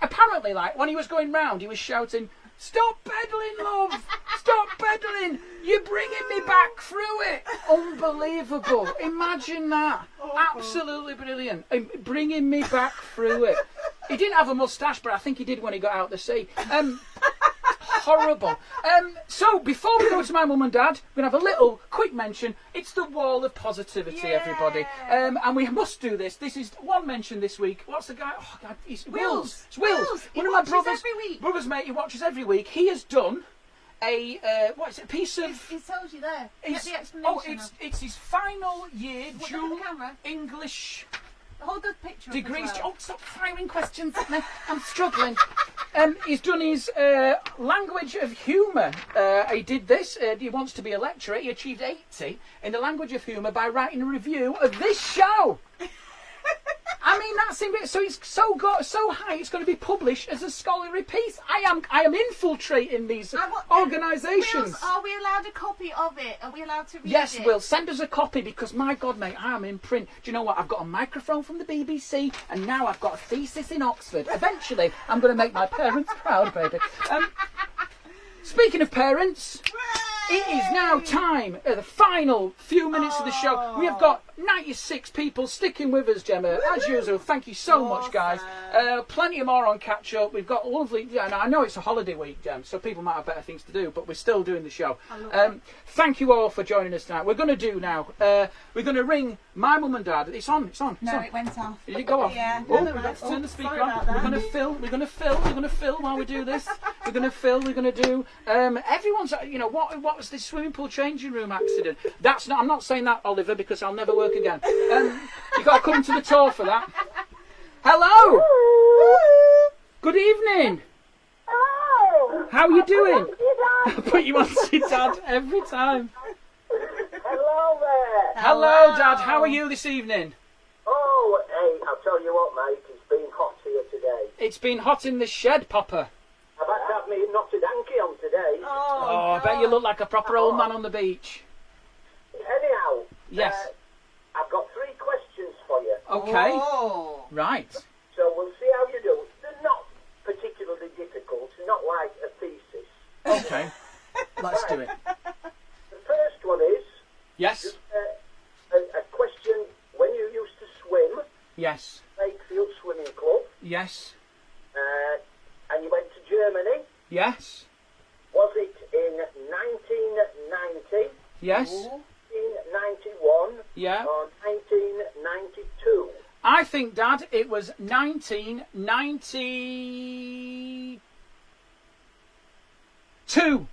Apparently, like, when he was going round, he was shouting, "Stop pedaling, love! Stop pedaling! You're bringing me back through it!" Unbelievable. Imagine that. Absolutely brilliant. Bringing me back through it. He didn't have a moustache, but I think he did when he got out the sea. Horrible. So, before we go to my mum and dad, we're going to have a little quick mention. It's the wall of positivity, everybody. And we must do this. This is one mention this week. What's the guy? Oh, God, it's Wills. It's Wills. He One of my watches every week. brother's mate, he watches every week. He has done a, a piece of... He tells you there. Get the explanation. Oh, it's his final year Look at dual the camera. English Hold the picture degrees. up as well. Oh, stop firing questions at me. I'm struggling. He's done his language of humour. He did this. He wants to be a lecturer. He achieved 80 in the language of humour by writing a review of this show. I mean, that's so it's so high. It's going to be published as a scholarly piece. I am infiltrating these organisations. Wills, are we allowed a copy of it? Are we allowed to read it? Yes, Will, send us a copy because, my God, mate, I am in print. Do you know what? I've got a microphone from the BBC and now I've got a thesis in Oxford. Eventually, I'm going to make my parents proud, baby. Speaking of parents, it is now time, the final few minutes of the show. We have got 96 people sticking with us, Gemma. As usual, thank you so much, guys. Plenty more on catch up. We've got lovely. Yeah, I know it's a holiday week, Gem, so people might have better things to do, but we're still doing the show. Thank you all for joining us tonight. We're going to do now. We're going to ring my mum and dad. It's on. No, it went off. Did it go off? Yeah. Oh, we've got to turn the speaker on. We're going to fill. We're going to fill while we do this. We're going to fill. We're going to do. Everyone's. What was this swimming pool changing room accident? That's not. I'm not saying that, Oliver, because I'll never work again. You got to come to the tour for that. Hello. Good evening. Hello. How are you doing? Dad. I put you on to your dad every time. Hello there. Hello, Dad. How are you this evening? Oh, hey, I'll tell you what, mate. It's been hot here today. It's been hot in the shed, Papa. I've had to have me knotted hanky on today. Oh, I bet you look like a proper old man on the beach. Anyhow. Yes. I've got 3 questions for you. Okay. Oh. Right. So we'll see how you do. They're not particularly difficult. Not like a thesis. Okay. Let's do it. The first one is Yes. a question. When you used to swim, Yes. Wakefield Swimming Club, Yes. and you went to Germany, Yes. was it in 1990, Yes. 1991, Yeah. or 1992? I think, Dad, it was 1992.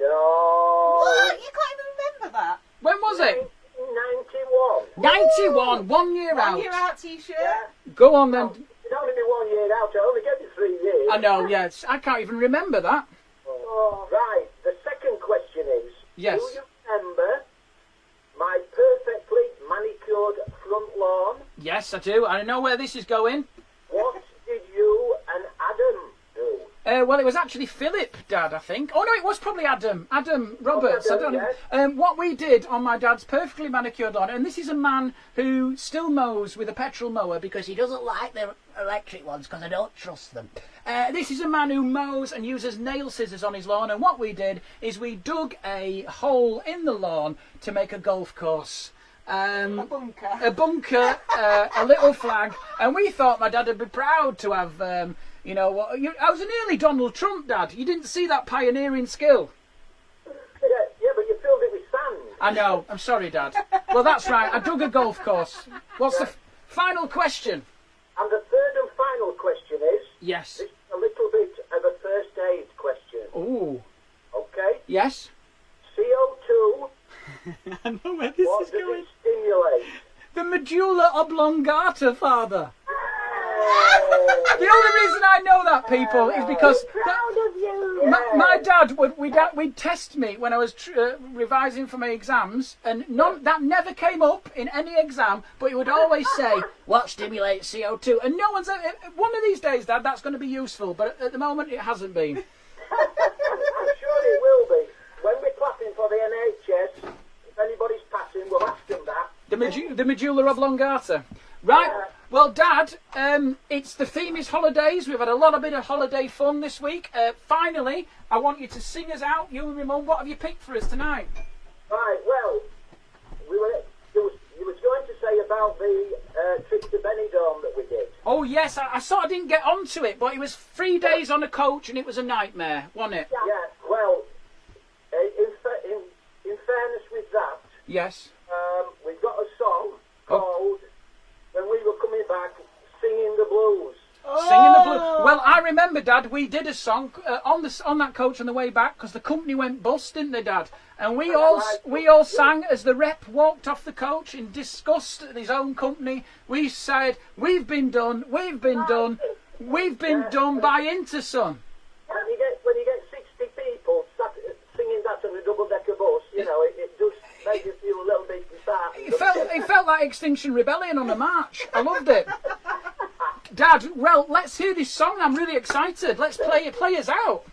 No. What? You can't even remember that? When was it? 91. 91. 1 year out. 1 year out t-shirt. Yeah. Go on then. It'd only be 1 year out. I only gave you 3 years. I know, yes. I can't even remember that. Oh, right. The second question is, Yes. do you remember my perfectly manicured front lawn? Yes, I do. I know where this is going. Was Well, it was actually Philip, Dad, I think. Oh, no, it was probably Adam. Adam Roberts. Adam, I don't know. yes. What we did on my dad's perfectly manicured lawn, and this is a man who still mows with a petrol mower because he doesn't like the electric ones because I don't trust them. This is a man who mows and uses nail scissors on his lawn, and what we did is we dug a hole in the lawn to make a golf course. A bunker, a little flag, and we thought my dad would be proud to have, I was an early Donald Trump, Dad. You didn't see that pioneering skill. Yeah, but you filled it with sand. I know. I'm sorry, Dad. Well, that's right. I dug a golf course. What's the final question? And the third and final question is... Yes. This is a little bit of a first aid question. Ooh. Okay? Yes? CO2, I know where this what is does going. it stimulate? The medulla oblongata, Father. The only reason I know that, people, is because Proud of you. my dad would test me when I was revising for my exams, and that never came up in any exam. But he would always say, "What stimulates CO2?" And no one's. One of these days, Dad, that's going to be useful. But at the moment, it hasn't been. I'm sure it will be. When we're clapping for the NHS, if anybody's passing, we'll ask them that. The medulla oblongata. Right. Well, Dad, the theme is holidays. We've had a lot of bit of holiday fun this week. Finally, I want you to sing us out. You and your mum, what have you picked for us tonight? Right, well, you was going to say about the trip to Benidorm that we did. Oh, yes, I sort of didn't get onto it, but it was 3 days on a coach and it was a nightmare, wasn't it? Yeah, well, in fairness with that, Yes. we've got a song called When We Were Coming Back, Singing the Blues. Singing the blues. Well, I remember, Dad, we did a song on that coach on the way back because the company went bust, didn't they, Dad? And we all sang as the rep walked off the coach in disgust at his own company. We said, "We've been done. We've been done. We've been done by Intersun." When you get 60 people singing that on a double-decker bus, it does make you feel a little bit disheartened. It felt like Extinction Rebellion on a march. I loved it. Dad, well, let's hear this song. I'm really excited. Let's play us out.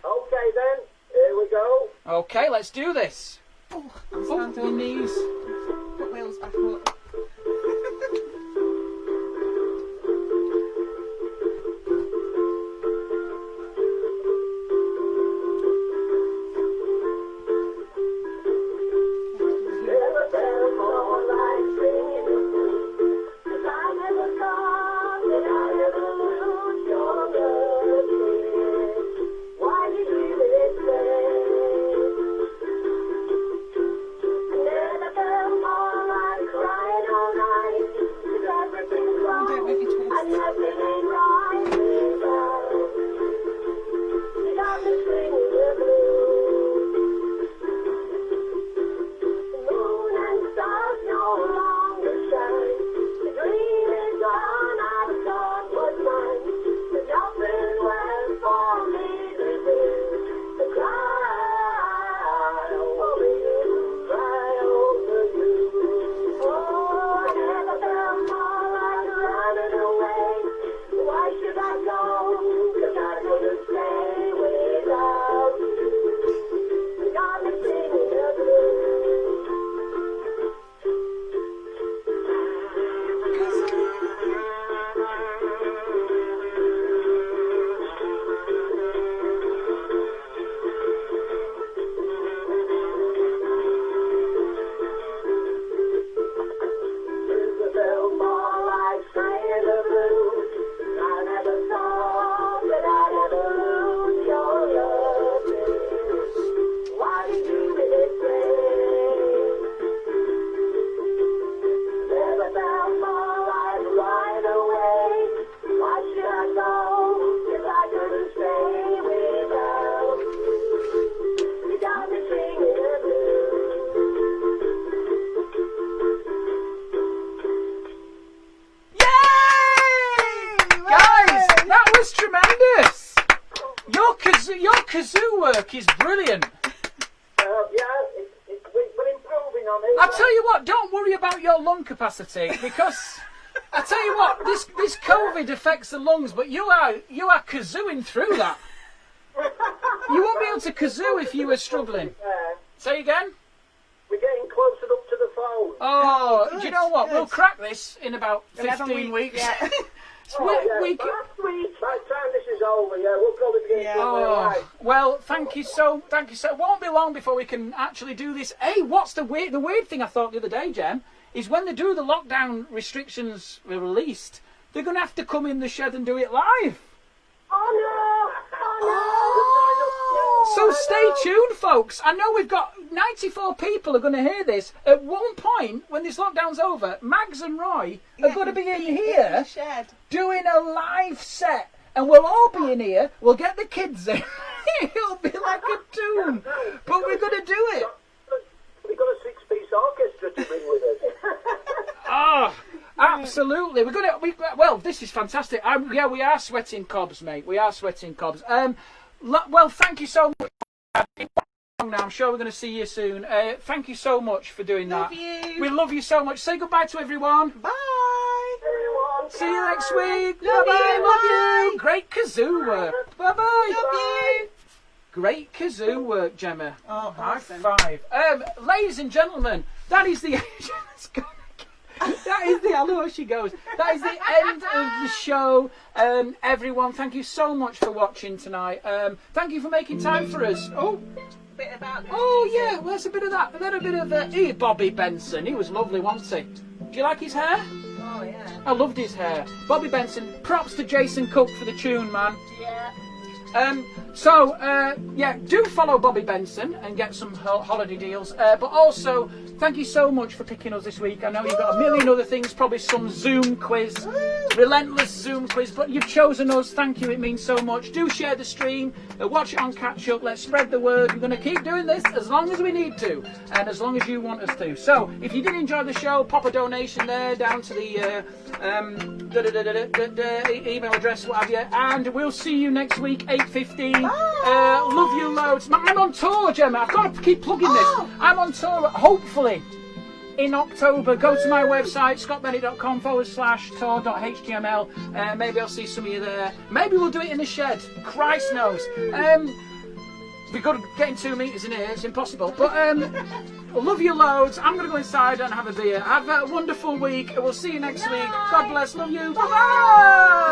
Okay then, here we go. Okay, let's do this. I'm Oh, standing your up. knees. Put wheels back up. Never felt more like singing the blues, 'cause I never thought that I'd ever lose your love again. Why did you betray? Never felt more like crying all night, 'cause everything's wrong Don't make me twist. and nothing ain't right without. You got me singing the blues. The moon and stars no longer shine. The dream is gone, I thought was mine. There's nothing left for me to do. To cry over you, cry over you. Oh, I never felt more like running away. Why should I go? 'Cause I couldn't stay without you. You got me singing the blues. Never felt more like singing the blues. I never thought that I'd ever lose your love. Why did you betray? Never felt more like right away. Why should I go? 'Cause I couldn't stay without you. You got me singing the blues. Yay! Guys, that was tremendous. Your kazoo work is brilliant. We're improving on it. I tell you what, don't worry about your lung capacity because I tell you what, this COVID affects the lungs, but you are kazooing through that. You won't be able to kazoo if you were struggling. Say again? We're getting closer up to the phone. Oh, good, do you know what? good. We'll crack this in about 11 15 weeks. Yeah. we By the time this is over, we'll probably be getting Oh, well, thank you so. It won't be long before we can actually do this. Hey, what's the weird thing I thought the other day, Jem, is when they do the lockdown restrictions were released, they're going to have to come in the shed and do it live. So stay tuned, folks. I know we've got 94 people are going to hear this. At one point, when this lockdown's over, Mags and Roy are going to be in here Shed. doing a live set. And we'll all be in here. We'll get the kids in. It'll be like a tune. But we're going to do it. We've got a 6-piece orchestra to bring with us. Oh, absolutely. We're going to. Well, this is fantastic. Yeah, we are sweating cobs, mate. We are sweating cobs. Well, thank you so much. Now, I'm sure we're going to see you soon. Thank you so much for doing Love that. you. We love you so much. Say goodbye to everyone. Bye. See you next week. Love Bye-bye. you. Love Bye. you. Great kazoo work. Bye-bye. Love you. Great kazoo work, Jemma. Oh, High awesome. five. Ladies and gentlemen, that is the that is the, I know how she goes. That is the end of the show. Everyone, thank you so much for watching tonight. Thank you for making time for us. Bit about this. Oh yeah, well, there's a bit of that. A little bit of Bobby Benson. He was lovely, wasn't he? Do you like his hair? Oh, yeah. I loved his hair. Bobby Benson. Props to Jason Cook for the tune, man. Yeah. Do follow Bobby Benson and get some holiday deals. But also, thank you so much for picking us this week. I know you've got a million other things, probably some Zoom quiz, relentless Zoom quiz, but you've chosen us. Thank you, it means so much. Do share the stream, watch it on catch up. Let's spread the word. We're going to keep doing this as long as we need to, and as long as you want us to. So, if you did enjoy the show, pop a donation there down to the email address, what have you, and we'll see you next week, 8:15. Love you loads. I'm on tour, Jemma. I've got to keep plugging this. I'm on tour, hopefully, in October. Go to my website, scottbennett.com/tour.html. Maybe I'll see some of you there. Maybe we'll do it in the shed. Christ knows. Be good at getting 2 meters in here. It's impossible. But love you loads. I'm going to go inside and have a beer. Have a wonderful week. We'll see you next week. God bless. Love you. Bye-bye.